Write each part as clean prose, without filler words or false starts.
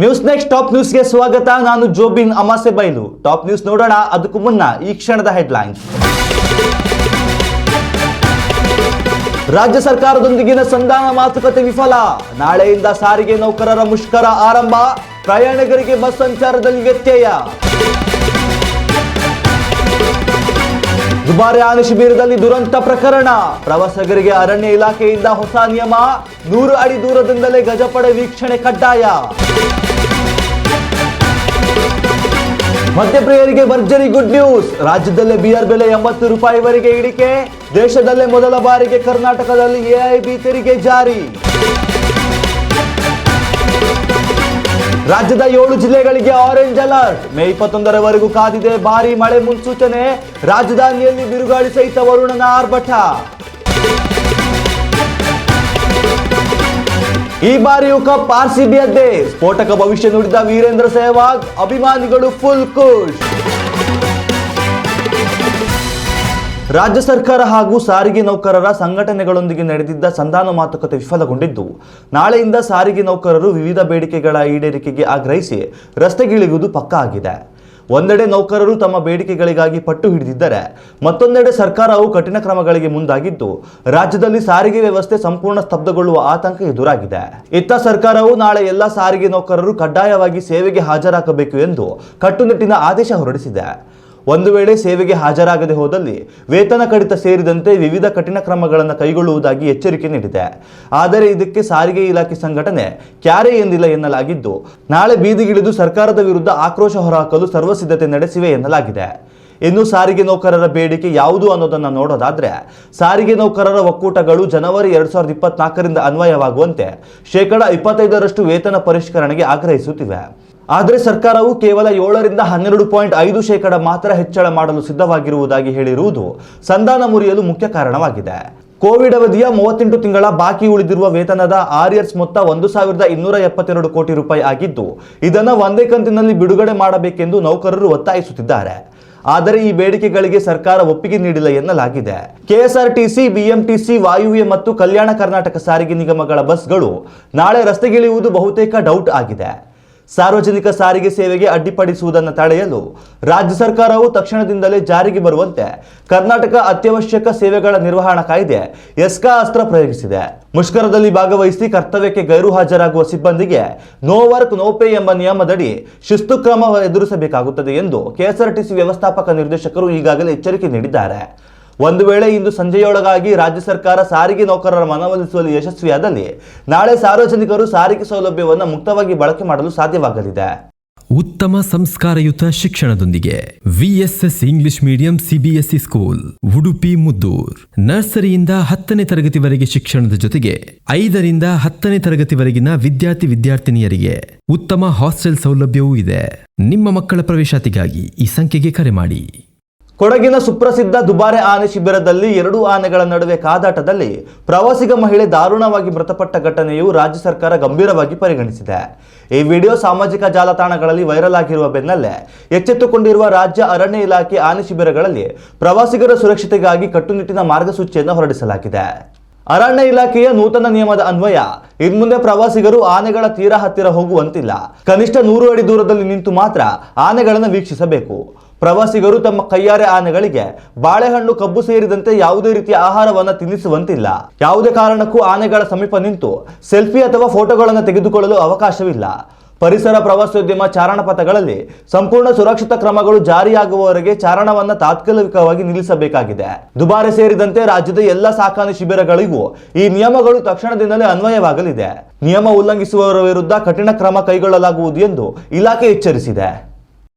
News next top ನ್ಯೂಸ್ಗೆ ಸ್ವಾಗತ. ನಾನು ಜೋಬಿನ್ ಅಮಾಸೆ ಬೈಲು. ಟಾಪ್ ನ್ಯೂಸ್ ನೋಡೋಣ ಅದಕ್ಕೂ ಮುನ್ನ ಈ ಕ್ಷಣದ ಹೆಡ್ಲೈನ್ಸ್. ರಾಜ್ಯ ಸರ್ಕಾರದೊಂದಿಗಿನ ಸಂಧಾನ ಮಾತುಕತೆ ವಿಫಲ. ನಾಳೆಯಿಂದ ಸಾರಿಗೆ ನೌಕರರ ಮುಷ್ಕರ ಆರಂಭ. ಪ್ರಯಾಣಿಕರಿಗೆ ಬಸ್ ಸಂಚಾರದಲ್ಲಿ ವ್ಯತ್ಯಯ. ದುಬಾರೆ ಆನೆ ಶಿಬಿರದಲ್ಲಿ ದುರಂತ ಪ್ರಕರಣ. ಪ್ರವಾಸಿಗರಿಗೆ ಅರಣ್ಯ ಇಲಾಖೆಯಿಂದ ಹೊಸ ನಿಯಮ. 100 ಅಡಿ ದೂರದಿಂದಲೇ ಗಜಪಡೆ ವೀಕ್ಷಣೆ ಕಡ್ಡಾಯ. ಮದ್ಯಪ್ರಿಯರಿಗೆ ಭರ್ಜರಿ ಗುಡ್ ನ್ಯೂಸ್. ರಾಜ್ಯದಲ್ಲೇ ಬಿಯರ್ ಬೆಲೆ 80 ರೂಪಾಯಿವರೆಗೆ ಇಳಿಕೆ. ದೇಶದಲ್ಲೇ ಮೊದಲ ಬಾರಿಗೆ ಕರ್ನಾಟಕದಲ್ಲಿ ಎಐಬಿ ತೆರಿಗೆ ಜಾರಿ. ರಾಜ್ಯದ 7 ಜಿಲ್ಲೆಗಳಿಗೆ ಆರೆಂಜ್ ಅಲರ್ಟ್. ಮೇ 21ರವರೆಗೂ ಕಾದಿದೆ ಭಾರೀ ಮಳೆ ಮುನ್ಸೂಚನೆ. ರಾಜಧಾನಿಯಲ್ಲಿ ಬಿರುಗಾಳಿ ಸಹಿತ ವರುಣನ ಆರ್ಭಟ. ಈ ಬಾರಿಯೂ ಕಪ್ ಆರ್ಸಿಬಿಯದ್ದೇ. ಸ್ಫೋಟಕ ಭವಿಷ್ಯ ನುಡಿದ ವೀರೇಂದ್ರ ಸೆಹವಾಗ್. ಅಭಿಮಾನಿಗಳು ಫುಲ್ ಖುಷ್. ರಾಜ್ಯ ಸರ್ಕಾರ ಹಾಗೂ ಸಾರಿಗೆ ನೌಕರರ ಸಂಘಟನೆಗಳೊಂದಿಗೆ ನಡೆದಿದ್ದ ಸಂಧಾನ ಮಾತುಕತೆ ವಿಫಲಗೊಂಡಿದ್ದು, ನಾಳೆಯಿಂದ ಸಾರಿಗೆ ನೌಕರರು ವಿವಿಧ ಬೇಡಿಕೆಗಳ ಈಡೇರಿಕೆಗೆ ಆಗ್ರಹಿಸಿ ರಸ್ತೆಗಿಳಿಯುವುದು ಪಕ್ಕಾ ಆಗಿದೆ. ಒಂದೆಡೆ ನೌಕರರು ತಮ್ಮ ಬೇಡಿಕೆಗಳಿಗಾಗಿ ಪಟ್ಟು ಹಿಡಿದಿದ್ದರೆ, ಮತ್ತೊಂದೆಡೆ ಸರ್ಕಾರವು ಕಠಿಣ ಕ್ರಮಗಳಿಗೆ ಮುಂದಾಗಿದ್ದು, ರಾಜ್ಯದಲ್ಲಿ ಸಾರಿಗೆ ವ್ಯವಸ್ಥೆ ಸಂಪೂರ್ಣ ಸ್ತಬ್ಧಗೊಳ್ಳುವ ಆತಂಕ ಎದುರಾಗಿದೆ. ಇತ್ತ ಸರ್ಕಾರವು ನಾಳೆ ಎಲ್ಲ ಸಾರಿಗೆ ನೌಕರರು ಕಡ್ಡಾಯವಾಗಿ ಸೇವೆಗೆ ಹಾಜರಾಗಬೇಕು ಎಂದು ಕಟ್ಟುನಿಟ್ಟಿನ ಆದೇಶ ಹೊರಡಿಸಿದೆ. ಒಂದು ವೇಳೆ ಸೇವೆಗೆ ಹಾಜರಾಗದೆ ಹೋದಲ್ಲಿ ವೇತನ ಕಡಿತ ಸೇರಿದಂತೆ ವಿವಿಧ ಕಠಿಣ ಕ್ರಮಗಳನ್ನು ಕೈಗೊಳ್ಳುವುದಾಗಿ ಎಚ್ಚರಿಕೆ ನೀಡಿದೆ. ಆದರೆ ಇದಕ್ಕೆ ಸಾರಿಗೆ ಇಲಾಖೆ ಸಂಘಟನೆ ಕ್ಯಾರೆ ಎಂದಿಲ್ಲ ಎನ್ನಲಾಗಿದ್ದು, ನಾಳೆ ಬೀದಿಗಿಳಿದು ಸರ್ಕಾರದ ವಿರುದ್ಧ ಆಕ್ರೋಶ ಹೊರಹಾಕಲು ಸರ್ವಸಿದ್ಧತೆ ನಡೆಸಿವೆ ಎನ್ನಲಾಗಿದೆ. ಇನ್ನು ಸಾರಿಗೆ ನೌಕರರ ಬೇಡಿಕೆ ಯಾವುದು ಅನ್ನೋದನ್ನು ನೋಡೋದಾದ್ರೆ, ಸಾರಿಗೆ ನೌಕರರ ಒಕ್ಕೂಟಗಳು ಜನವರಿ 2024ರಿಂದ ಅನ್ವಯವಾಗುವಂತೆ 25% ವೇತನ ಪರಿಷ್ಕರಣೆಗೆ ಆಗ್ರಹಿಸುತ್ತಿವೆ. ಆದರೆ ಸರ್ಕಾರವು ಕೇವಲ 7ರಿಂದ 12.5% ಮಾತ್ರ ಹೆಚ್ಚಳ ಮಾಡಲು ಸಿದ್ಧವಾಗಿರುವುದಾಗಿ ಹೇಳಿರುವುದು ಸಂಧಾನ ಮುರಿಯಲು ಮುಖ್ಯ ಕಾರಣವಾಗಿದೆ. ಕೋವಿಡ್ ಅವಧಿಯ 38 ತಿಂಗಳ ಬಾಕಿ ಉಳಿದಿರುವ ವೇತನದ ಆರ್ಯರ್ಸ್ ಮೊತ್ತ 1,272 ಕೋಟಿ ರೂಪಾಯಿ ಆಗಿದ್ದು, ಇದನ್ನು ಒಂದೇ ಕಂತಿನಲ್ಲಿ ಬಿಡುಗಡೆ ಮಾಡಬೇಕೆಂದು ನೌಕರರು ಒತ್ತಾಯಿಸುತ್ತಿದ್ದಾರೆ. ಆದರೆ ಈ ಬೇಡಿಕೆಗಳಿಗೆ ಸರ್ಕಾರ ಒಪ್ಪಿಗೆ ನೀಡಿಲ್ಲ ಎನ್ನಲಾಗಿದೆ. ಕೆಎಸ್ಆರ್ಟಿಸಿ, ಬಿಎಂಟಿಸಿ, ವಾಯುವ್ಯ ಮತ್ತು ಕಲ್ಯಾಣ ಕರ್ನಾಟಕ ಸಾರಿಗೆ ನಿಗಮಗಳ ಬಸ್ಗಳು ನಾಳೆ ರಸ್ತೆಗಿಳಿಯುವುದು ಬಹುತೇಕ ಡೌಟ್ ಆಗಿದೆ. ಸಾರ್ವಜನಿಕ ಸಾರಿಗೆ ಸೇವೆಗೆ ಅಡ್ಡಿಪಡಿಸುವುದನ್ನು ತಡೆಯಲು ರಾಜ್ಯ ಸರ್ಕಾರವು ತಕ್ಷಣದಿಂದಲೇ ಜಾರಿಗೆ ಬರುವಂತೆ ಕರ್ನಾಟಕ ಅತ್ಯವಶ್ಯಕ ಸೇವೆಗಳ ನಿರ್ವಹಣಾ ಕಾಯ್ದೆ ಎಸ್ಕಾ ಅಸ್ತ್ರ ಪ್ರಯೋಗಿಸಿದೆ. ಮುಷ್ಕರದಲ್ಲಿ ಭಾಗವಹಿಸಿ ಕರ್ತವ್ಯಕ್ಕೆ ಗೈರು ಹಾಜರಾಗುವ ಸಿಬ್ಬಂದಿಗೆ ನೋ ವರ್ಕ್ ನೋ ಪೇ ಎಂಬ ನಿಯಮದಡಿ ಶಿಸ್ತು ಕ್ರಮ ಎದುರಿಸಬೇಕಾಗುತ್ತದೆ ಎಂದು ಕೆಎಸ್ಆರ್ಟಿಸಿ ವ್ಯವಸ್ಥಾಪಕ ನಿರ್ದೇಶಕರು ಈಗಾಗಲೇ ಎಚ್ಚರಿಕೆ ನೀಡಿದ್ದಾರೆ. ಒಂದು ವೇಳೆ ಇಂದು ಸಂಜೆಯೊಳಗಾಗಿ ರಾಜ್ಯ ಸರ್ಕಾರ ಸಾರಿಗೆ ನೌಕರರ ಮನವೊಲಿಸುವಲ್ಲಿ ಯಶಸ್ವಿಯಾದಲ್ಲಿ ನಾಳೆ ಸಾರ್ವಜನಿಕರು ಸಾರಿಗೆ ಸೌಲಭ್ಯವನ್ನು ಮುಕ್ತವಾಗಿ ಬಳಕೆ ಮಾಡಲು ಸಾಧ್ಯವಾಗಲಿದೆ. ಉತ್ತಮ ಸಂಸ್ಕಾರಯುತ ಶಿಕ್ಷಣದೊಂದಿಗೆ VSS English medium CBSE school Udupi Muddur. ನರ್ಸರಿಯಿಂದ 10ನೇ ತರಗತಿವರೆಗೆ ಶಿಕ್ಷಣದ ಜೊತೆಗೆ 5ರಿಂದ 10ನೇ ತರಗತಿವರೆಗಿನ ವಿದ್ಯಾರ್ಥಿನಿಯರಿಗೆ ಉತ್ತಮ ಹಾಸ್ಟೆಲ್ ಸೌಲಭ್ಯವೂ ಇದೆ. ನಿಮ್ಮ ಮಕ್ಕಳ ಪ್ರವೇಶಾತಿಗಾಗಿ ಈ ಸಂಖ್ಯೆಗೆ ಕರೆ ಮಾಡಿ. ಕೊಡಗಿನ ಸುಪ್ರಸಿದ್ಧ ದುಬಾರೆ ಆನೆ ಶಿಬಿರದಲ್ಲಿ 2 ಆನೆಗಳ ನಡುವೆ ಕಾದಾಟದಲ್ಲಿ ಪ್ರವಾಸಿಗ ಮಹಿಳೆ ದಾರುಣವಾಗಿ ಮೃತಪಟ್ಟ ಘಟನೆಯು ರಾಜ್ಯ ಸರ್ಕಾರ ಗಂಭೀರವಾಗಿ ಪರಿಗಣಿಸಿದೆ. ಈ ವಿಡಿಯೋ ಸಾಮಾಜಿಕ ಜಾಲತಾಣಗಳಲ್ಲಿ ವೈರಲ್ ಆಗಿರುವ ಬೆನ್ನಲ್ಲೇ ಎಚ್ಚೆತ್ತುಕೊಂಡಿರುವ ರಾಜ್ಯ ಅರಣ್ಯ ಇಲಾಖೆ ಆನೆ ಶಿಬಿರಗಳಲ್ಲಿ ಪ್ರವಾಸಿಗರ ಸುರಕ್ಷತೆಗಾಗಿ ಕಟ್ಟುನಿಟ್ಟಿನ ಮಾರ್ಗಸೂಚಿಯನ್ನು ಹೊರಡಿಸಲಾಗಿದೆ. ಅರಣ್ಯ ಇಲಾಖೆಯ ನೂತನ ನಿಯಮದ ಅನ್ವಯ ಇನ್ಮುಂದೆ ಪ್ರವಾಸಿಗರು ಆನೆಗಳ ತೀರಾ ಹತ್ತಿರ ಹೋಗುವಂತಿಲ್ಲ. ಕನಿಷ್ಠ 100 ಅಡಿ ದೂರದಲ್ಲಿ ನಿಂತು ಮಾತ್ರ ಆನೆಗಳನ್ನು ವೀಕ್ಷಿಸಬೇಕು. ಪ್ರವಾಸಿಗರು ತಮ್ಮ ಕೈಯಾರೆ ಆನೆಗಳಿಗೆ ಬಾಳೆಹಣ್ಣು, ಕಬ್ಬು ಸೇರಿದಂತೆ ಯಾವುದೇ ರೀತಿಯ ಆಹಾರವನ್ನು ತಿನ್ನಿಸುವಂತಿಲ್ಲ. ಯಾವುದೇ ಕಾರಣಕ್ಕೂ ಆನೆಗಳ ಸಮೀಪ ನಿಂತು ಸೆಲ್ಫಿ ಅಥವಾ ಫೋಟೋಗಳನ್ನು ತೆಗೆದುಕೊಳ್ಳಲು ಅವಕಾಶವಿಲ್ಲ. ಪರಿಸರ, ಪ್ರವಾಸೋದ್ಯಮ, ಚಾರಣ ಪಥಗಳಲ್ಲಿ ಸಂಪೂರ್ಣ ಸುರಕ್ಷಿತ ಕ್ರಮಗಳು ಜಾರಿಯಾಗುವವರೆಗೆ ಚಾರಣವನ್ನು ತಾತ್ಕಾಲಿಕವಾಗಿ ನಿಲ್ಲಿಸಬೇಕಾಗಿದೆ. ದುಬಾರೆ ಸೇರಿದಂತೆ ರಾಜ್ಯದ ಎಲ್ಲ ಸಾಕಾಣೆ ಶಿಬಿರಗಳಿಗೂ ಈ ನಿಯಮಗಳು ತಕ್ಷಣದಿಂದಲೇ ಅನ್ವಯವಾಗಲಿದೆ. ನಿಯಮ ಉಲ್ಲಂಘಿಸುವವರ ವಿರುದ್ಧ ಕಠಿಣ ಕ್ರಮ ಕೈಗೊಳ್ಳಲಾಗುವುದು ಎಂದು ಇಲಾಖೆ ಎಚ್ಚರಿಸಿದೆ.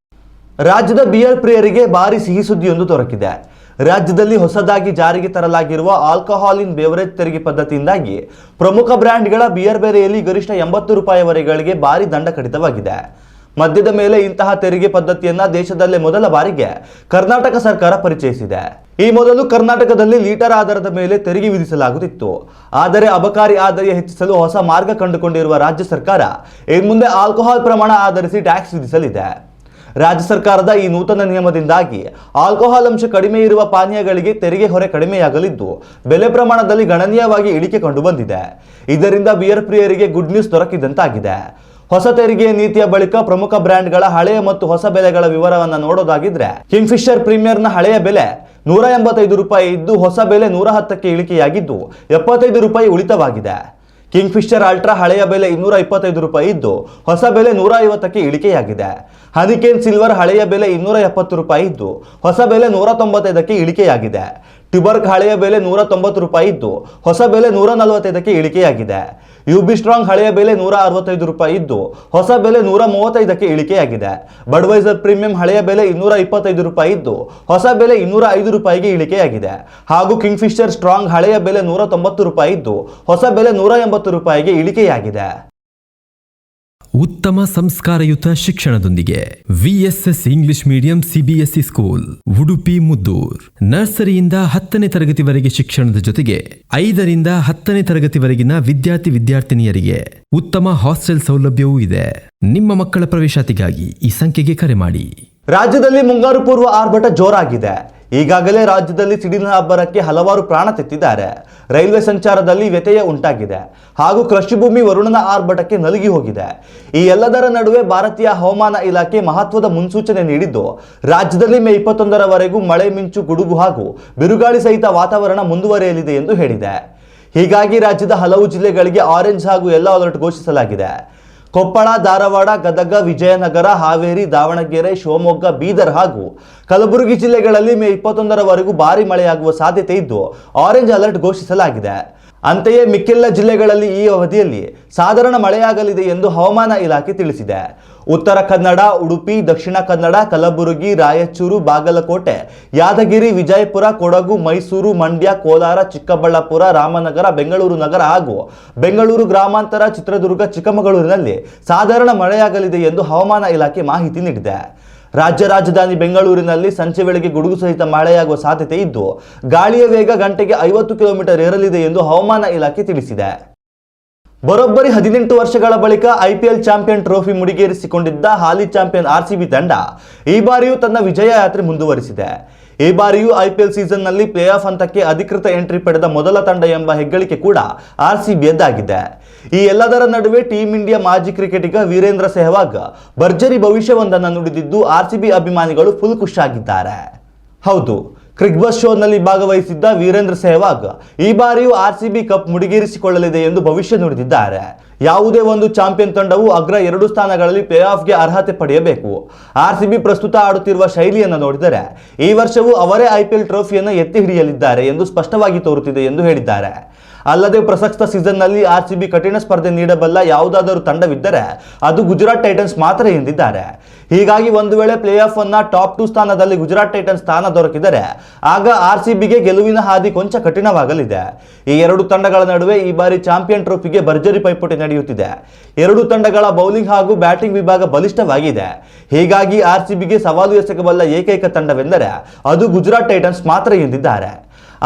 ರಾಜ್ಯದ ಬಿಯರ್ ಪ್ರಿಯರಿಗೆ ಭಾರಿ ಸಿಹಿ ಸುದ್ದಿಯೊಂದು ದೊರಕಿದೆ. ರಾಜ್ಯದಲ್ಲಿ ಹೊಸದಾಗಿ ಜಾರಿಗೆ ತರಲಾಗಿರುವ ಆಲ್ಕೋಹಾಲ್ ಇನ್ ಬೇವರೇಜ್ ತೆರಿಗೆ ಪದ್ಧತಿಯಿಂದಾಗಿ ಪ್ರಮುಖ ಬ್ರ್ಯಾಂಡ್ಗಳ ಬಿಯರ್ ಬೆಲೆಯಲ್ಲಿ ಗರಿಷ್ಠ 80 ರೂಪಾಯಿವರೆಗೆ ಭಾರಿ ದಂಡ ಕಡಿತವಾಗಿದೆ. ಮದ್ಯದ ಮೇಲೆ ಇಂತಹ ತೆರಿಗೆ ಪದ್ಧತಿಯನ್ನ ದೇಶದಲ್ಲೇ ಮೊದಲ ಬಾರಿಗೆ ಕರ್ನಾಟಕ ಸರ್ಕಾರ ಪರಿಚಯಿಸಿದೆ. ಈ ಮೊದಲು ಕರ್ನಾಟಕದಲ್ಲಿ ಲೀಟರ್ ಆಧಾರದ ಮೇಲೆ ತೆರಿಗೆ ವಿಧಿಸಲಾಗುತ್ತಿತ್ತು. ಆದರೆ ಅಬಕಾರಿ ಆದಾಯ ಹೆಚ್ಚಿಸಲು ಹೊಸ ಮಾರ್ಗ ಕಂಡುಕೊಂಡಿರುವ ರಾಜ್ಯ ಸರ್ಕಾರ ಇನ್ಮುಂದೆ ಆಲ್ಕೋಹಾಲ್ ಪ್ರಮಾಣ ಆಧರಿಸಿ ಟ್ಯಾಕ್ಸ್ ವಿಧಿಸಲಿದೆ. ರಾಜ್ಯ ಸರ್ಕಾರದ ಈ ನೂತನ ನಿಯಮದಿಂದಾಗಿ ಆಲ್ಕೋಹಾಲ್ ಅಂಶ ಕಡಿಮೆ ಇರುವ ಪಾನೀಯಗಳಿಗೆ ತೆರಿಗೆ ಹೊರೆ ಕಡಿಮೆಯಾಗಲಿದ್ದು ಬೆಲೆ ಪ್ರಮಾಣದಲ್ಲಿ ಗಣನೀಯವಾಗಿ ಇಳಿಕೆ ಕಂಡುಬಂದಿದೆ. ಇದರಿಂದ ಬಿಯರ್ ಪ್ರಿಯರಿಗೆ ಗುಡ್ ನ್ಯೂಸ್ ದೊರಕಿದಂತಾಗಿದೆ. ಹೊಸ ತೆರಿಗೆ ನೀತಿಯ ಬಳಿಕ ಪ್ರಮುಖ ಬ್ರ್ಯಾಂಡ್ಗಳ ಹಳೆಯ ಮತ್ತು ಹೊಸ ಬೆಲೆಗಳ ವಿವರವನ್ನು ನೋಡೋದಾಗಿದ್ರೆ ಕಿಂಗ್ಫಿಶರ್ ಪ್ರೀಮಿಯರ್ನ ಹಳೆಯ ಬೆಲೆ ₹185 ಇದ್ದು ಹೊಸ ಬೆಲೆ ₹110ಕ್ಕೆ ಇಳಿಕೆಯಾಗಿದ್ದು ₹75 ಉಳಿತವಾಗಿದೆ. ಕಿಂಗ್ಫಿಶರ್ ಅಲ್ಟ್ರಾ ಹಳೆಯ ಬೆಲೆ ₹225 ಇದ್ದು ಹೊಸ ಬೆಲೆ ₹150ಕ್ಕೆ ಇಳಿಕೆಯಾಗಿದೆ. ಹನಿಕೇನ್ ಸಿಲ್ವರ್ ಹಳೆಯ ಬೆಲೆ ₹270 ಇದ್ದು ಹೊಸ ಬೆಲೆ ₹195ಕ್ಕೆ ಇಳಿಕೆಯಾಗಿದೆ. ಟ್ಯೂಬರ್ಗ್ ಹಳೆಯ ಬೆಲೆ ₹190 ಇದ್ದು ಹೊಸ ಬೆಲೆ ₹145ಕ್ಕೆ ಇಳಿಕೆಯಾಗಿದೆ. ಯುಬಿ ಸ್ಟ್ರಾಂಗ್ ಹಳೆಯ ಬೆಲೆ ₹165 ಇದ್ದು ಹೊಸ ಬೆಲೆ ₹135ಕ್ಕೆ ಇಳಿಕೆಯಾಗಿದೆ. ಬಡ್ವೈಸರ್ ಪ್ರೀಮಿಯಂ ಹಳೆಯ ಬೆಲೆ ₹225 ಇದ್ದು ಹೊಸ ಬೆಲೆ ₹205ಗೆ ಇಳಿಕೆಯಾಗಿದೆ. ಹಾಗೂ ಕಿಂಗ್ಫಿಶರ್ ಸ್ಟ್ರಾಂಗ್ ಹಳೆಯ ಬೆಲೆ ₹190 ಇದ್ದು ಹೊಸ ಬೆಲೆ ₹180ಗೆ ಇಳಿಕೆಯಾಗಿದೆ. ಉತ್ತಮ ಸಂಸ್ಕಾರಯುತ ಶಿಕ್ಷಣದೊಂದಿಗೆ VSS English medium CBSE school Udupi Muddur. ನರ್ಸರಿಯಿಂದ 10ನೇ ತರಗತಿವರೆಗೆ ಶಿಕ್ಷಣದ ಜೊತೆಗೆ 5ರಿಂದ 10ನೇ ತರಗತಿವರೆಗಿನ ವಿದ್ಯಾರ್ಥಿನಿಯರಿಗೆ ಉತ್ತಮ ಹಾಸ್ಟೆಲ್ ಸೌಲಭ್ಯವೂ ಇದೆ. ನಿಮ್ಮ ಮಕ್ಕಳ ಪ್ರವೇಶಾತಿಗಾಗಿ ಈ ಸಂಖ್ಯೆಗೆ ಕರೆ ಮಾಡಿ. ರಾಜ್ಯದಲ್ಲಿ ಮುಂಗಾರು ಪೂರ್ವ ಆರ್ಭಟ ಜೋರಾಗಿದೆ. ಈಗಾಗಲೇ ರಾಜ್ಯದಲ್ಲಿ ಸಿಡಿಲಿನ ಅಬ್ಬರಕ್ಕೆ ಹಲವಾರು ಪ್ರಾಣ ತೆತ್ತಿದ್ದಾರೆ. ರೈಲ್ವೆ ಸಂಚಾರದಲ್ಲಿ ವ್ಯತ್ಯಯ ಉಂಟಾಗಿದೆ ಹಾಗೂ ಕೃಷಿ ಭೂಮಿ ವರುಣನ ಆರ್ಭಟಕ್ಕೆ ನಲುಗಿ ಹೋಗಿದೆ. ಈ ಎಲ್ಲದರ ನಡುವೆ ಭಾರತೀಯ ಹವಾಮಾನ ಇಲಾಖೆ ಮಹತ್ವದ ಮುನ್ಸೂಚನೆ ನೀಡಿದ್ದು ರಾಜ್ಯದಲ್ಲಿ ಮೇ 21ರವರೆಗೂ ಮಳೆ, ಮಿಂಚು, ಗುಡುಗು ಹಾಗೂ ಬಿರುಗಾಳಿ ಸಹಿತ ವಾತಾವರಣ ಮುಂದುವರಿಯಲಿದೆ ಎಂದು ಹೇಳಿದೆ. ಹೀಗಾಗಿ ರಾಜ್ಯದ ಹಲವು ಜಿಲ್ಲೆಗಳಿಗೆ ಆರೆಂಜ್ ಹಾಗೂ ಯೆಲ್ಲೋ ಅಲರ್ಟ್ ಘೋಷಿಸಲಾಗಿದೆ. ಕೊಪ್ಪಳ, ಧಾರವಾಡ, ಗದಗ, ವಿಜಯನಗರ, ಹಾವೇರಿ, ದಾವಣಗೆರೆ, ಶಿವಮೊಗ್ಗ, ಬೀದರ್ ಹಾಗೂ ಕಲಬುರಗಿ ಜಿಲ್ಲೆಗಳಲ್ಲಿ ಮೇ 21ರವರೆಗೂ ಭಾರಿ ಮಳೆಯಾಗುವ ಸಾಧ್ಯತೆ ಇದ್ದು ಆರೆಂಜ್ ಅಲರ್ಟ್ ಘೋಷಿಸಲಾಗಿದೆ. ಅಂತೆಯೇ ಮಿಕ್ಕೆಲ್ಲ ಜಿಲ್ಲೆಗಳಲ್ಲಿ ಈ ಅವಧಿಯಲ್ಲಿ ಸಾಧಾರಣ ಮಳೆಯಾಗಲಿದೆ ಎಂದು ಹವಾಮಾನ ಇಲಾಖೆ ತಿಳಿಸಿದೆ. ಉತ್ತರ ಕನ್ನಡ, ಉಡುಪಿ, ದಕ್ಷಿಣ ಕನ್ನಡ, ಕಲಬುರಗಿ, ರಾಯಚೂರು, ಬಾಗಲಕೋಟೆ, ಯಾದಗಿರಿ, ವಿಜಯಪುರ, ಕೊಡಗು, ಮೈಸೂರು, ಮಂಡ್ಯ, ಕೋಲಾರ, ಚಿಕ್ಕಬಳ್ಳಾಪುರ, ರಾಮನಗರ, ಬೆಂಗಳೂರು ನಗರ ಹಾಗೂ ಬೆಂಗಳೂರು ಗ್ರಾಮಾಂತರ, ಚಿತ್ರದುರ್ಗ, ಚಿಕ್ಕಮಗಳೂರಿನಲ್ಲಿ ಸಾಧಾರಣ ಮಳೆಯಾಗಲಿದೆ ಎಂದು ಹವಾಮಾನ ಇಲಾಖೆ ಮಾಹಿತಿ ನೀಡಿದೆ. ರಾಜ್ಯ ರಾಜಧಾನಿ ಬೆಂಗಳೂರಿನಲ್ಲಿ ಸಂಜೆ ವೇಳೆಗೆ ಗುಡುಗು ಸಹಿತ ಮಳೆಯಾಗುವ ಸಾಧ್ಯತೆ ಇದ್ದು ಗಾಳಿಯ ವೇಗ ಗಂಟೆಗೆ 50 ಕಿಲೋಮೀಟರ್ ಏರಲಿದೆ ಎಂದು ಹವಾಮಾನ ಇಲಾಖೆ ತಿಳಿಸಿದೆ. ಬರೋಬ್ಬರಿ 18 ವರ್ಷಗಳ ಬಳಿಕ ಐಪಿಎಲ್ ಚಾಂಪಿಯನ್ ಟ್ರೋಫಿ ಮುಡಿಗೇರಿಸಿಕೊಂಡಿದ್ದ ಹಾಲಿ ಚಾಂಪಿಯನ್ ಆರ್ಸಿಬಿ ತಂಡ ಈ ಬಾರಿಯೂ ತನ್ನ ವಿಜಯ ಯಾತ್ರೆ ಮುಂದುವರಿಸಿದೆ. ಈ ಬಾರಿಯೂ ಐಪಿಎಲ್ ಸೀಸನ್ನಲ್ಲಿ ಪ್ಲೇ ಆಫ್ ಹಂತಕ್ಕೆ ಅಧಿಕೃತ ಎಂಟ್ರಿ ಪಡೆದ ಮೊದಲ ತಂಡ ಎಂಬ ಹೆಗ್ಗಳಿಕೆ ಕೂಡ ಆರ್ಸಿಬಿಯದ್ದಾಗಿದೆ. ಈ ಎಲ್ಲದರ ನಡುವೆ ಟೀಂ ಇಂಡಿಯಾ ಮಾಜಿ ಕ್ರಿಕೆಟಿಗ ವೀರೇಂದ್ರ ಸೆಹ್ವಾಗ್ ಭರ್ಜರಿ ಭವಿಷ್ಯವೊಂದನ್ನು ನುಡಿದಿದ್ದು ಆರ್ಸಿಬಿ ಅಭಿಮಾನಿಗಳು ಫುಲ್ ಖುಷಿಯಾಗಿದ್ದಾರೆ. ಹೌದು, ಕ್ರಿಕ್ಬಸ್ ಶೋನಲ್ಲಿ ಭಾಗವಹಿಸಿದ್ದ ವೀರೇಂದ್ರ ಸೆಹ್ವಾಗ್ ಈ ಬಾರಿಯೂ ಆರ್ಸಿಬಿ ಕಪ್ ಮುಡಿಗೇರಿಸಿಕೊಳ್ಳಲಿದೆ ಎಂದು ಭವಿಷ್ಯ ನುಡಿದಿದ್ದಾರೆ. ಯಾವುದೇ ಒಂದು ಚಾಂಪಿಯನ್ ತಂಡವು ಅಗ್ರ 2 ಸ್ಥಾನಗಳಲ್ಲಿ ಪ್ಲೇ ಆಫ್ಗೆ ಅರ್ಹತೆ ಪಡೆಯಬೇಕು. ಆರ್ಸಿಬಿ ಪ್ರಸ್ತುತ ಆಡುತ್ತಿರುವ ಶೈಲಿಯನ್ನು ನೋಡಿದರೆ ಈ ವರ್ಷವೂ ಅವರೇ ಐಪಿಎಲ್ ಟ್ರೋಫಿಯನ್ನು ಎತ್ತಿ ಹಿಡಿಯಲಿದ್ದಾರೆ ಎಂದು ಸ್ಪಷ್ಟವಾಗಿ ತೋರುತ್ತಿದೆ ಎಂದು ಹೇಳಿದ್ದಾರೆ. ಅಲ್ಲದೆ ಪ್ರಸಕ್ತ ಸೀಸನ್ನಲ್ಲಿ ಆರ್ಸಿಬಿ ಕಠಿಣ ಸ್ಪರ್ಧೆ ನೀಡಬಲ್ಲ ಯಾವುದಾದರೂ ತಂಡವಿದ್ದರೆ ಅದು ಗುಜರಾತ್ ಟೈಟನ್ಸ್ ಮಾತ್ರ ಎಂದಿದ್ದಾರೆ. ಹೀಗಾಗಿ ಒಂದು ವೇಳೆ ಪ್ಲೇ ಆಫ್ ಅನ್ನ ಟಾಪ್ 2 ಸ್ಥಾನದಲ್ಲಿ ಗುಜರಾತ್ ಟೈಟನ್ಸ್ ಸ್ಥಾನ ದೊರಕಿದರೆ ಆಗ ಆರ್ಸಿಬಿಗೆ ಗೆಲುವಿನ ಹಾದಿ ಕೊಂಚ ಕಠಿಣವಾಗಲಿದೆ. ಈ 2 ತಂಡಗಳ ನಡುವೆ ಈ ಬಾರಿ ಚಾಂಪಿಯನ್ ಟ್ರೋಫಿಗೆ ಭರ್ಜರಿ ಪೈಪೋಟಿ ನಡೆಯುತ್ತಿದೆ. 2 ತಂಡಗಳ ಬೌಲಿಂಗ್ ಹಾಗೂ ಬ್ಯಾಟಿಂಗ್ ವಿಭಾಗ ಬಲಿಷ್ಠವಾಗಿದೆ. ಹೀಗಾಗಿ ಆರ್ಸಿಬಿಗೆ ಸವಾಲು ಎಸಗಬಲ್ಲ ಏಕೈಕ ತಂಡವೆಂದರೆ ಅದು ಗುಜರಾತ್ ಟೈಟನ್ಸ್ ಮಾತ್ರ ಎಂದಿದ್ದಾರೆ.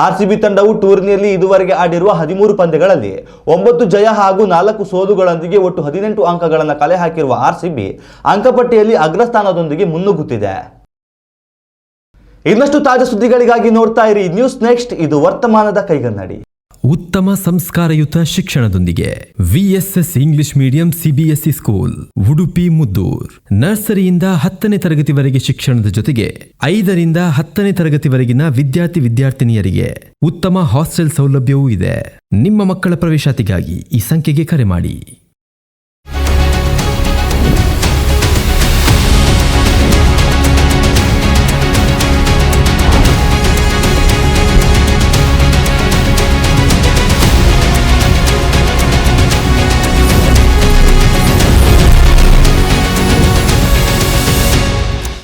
ಆರ್ಸಿಬಿ ತಂಡವು ಟೂರ್ನಿಯಲ್ಲಿ ಇದುವರೆಗೆ ಆಡಿರುವ 13 ಪಂದ್ಯಗಳಲ್ಲಿ 9 ಜಯ ಹಾಗೂ 4 ಸೋಲುಗಳೊಂದಿಗೆ ಒಟ್ಟು 18 ಅಂಕಗಳನ್ನು ಕಲೆ ಹಾಕಿರುವ ಆರ್ಸಿಬಿ ಅಂಕಪಟ್ಟಿಯಲ್ಲಿ ಅಗ್ರಸ್ಥಾನದೊಂದಿಗೆ ಮುನ್ನುಗ್ಗುತ್ತಿದೆ. ಇನ್ನಷ್ಟು ತಾಜಾ ಸುದ್ದಿಗಳಿಗಾಗಿ ನೋಡ್ತಾ ಇರಿ ನ್ಯೂಸ್ ನೆಕ್ಸ್ಟ್. ಇದು ವರ್ತಮಾನದ ಕೈಗನ್ನಡಿ. ಉತ್ತಮ ಸಂಸ್ಕಾರಯುತ ಶಿಕ್ಷಣದೊಂದಿಗೆ VSS English medium CBSE school Udupi Muddur. ನರ್ಸರಿಯಿಂದ 10ನೇ ತರಗತಿವರೆಗೆ ಶಿಕ್ಷಣದ ಜೊತೆಗೆ 5ರಿಂದ 10ನೇ ತರಗತಿವರೆಗಿನ ವಿದ್ಯಾರ್ಥಿನಿಯರಿಗೆ ಉತ್ತಮ ಹಾಸ್ಟೆಲ್ ಸೌಲಭ್ಯವೂ ಇದೆ. ನಿಮ್ಮ ಮಕ್ಕಳ ಪ್ರವೇಶಾತಿಗಾಗಿ ಈ ಸಂಖ್ಯೆಗೆ ಕರೆ ಮಾಡಿ.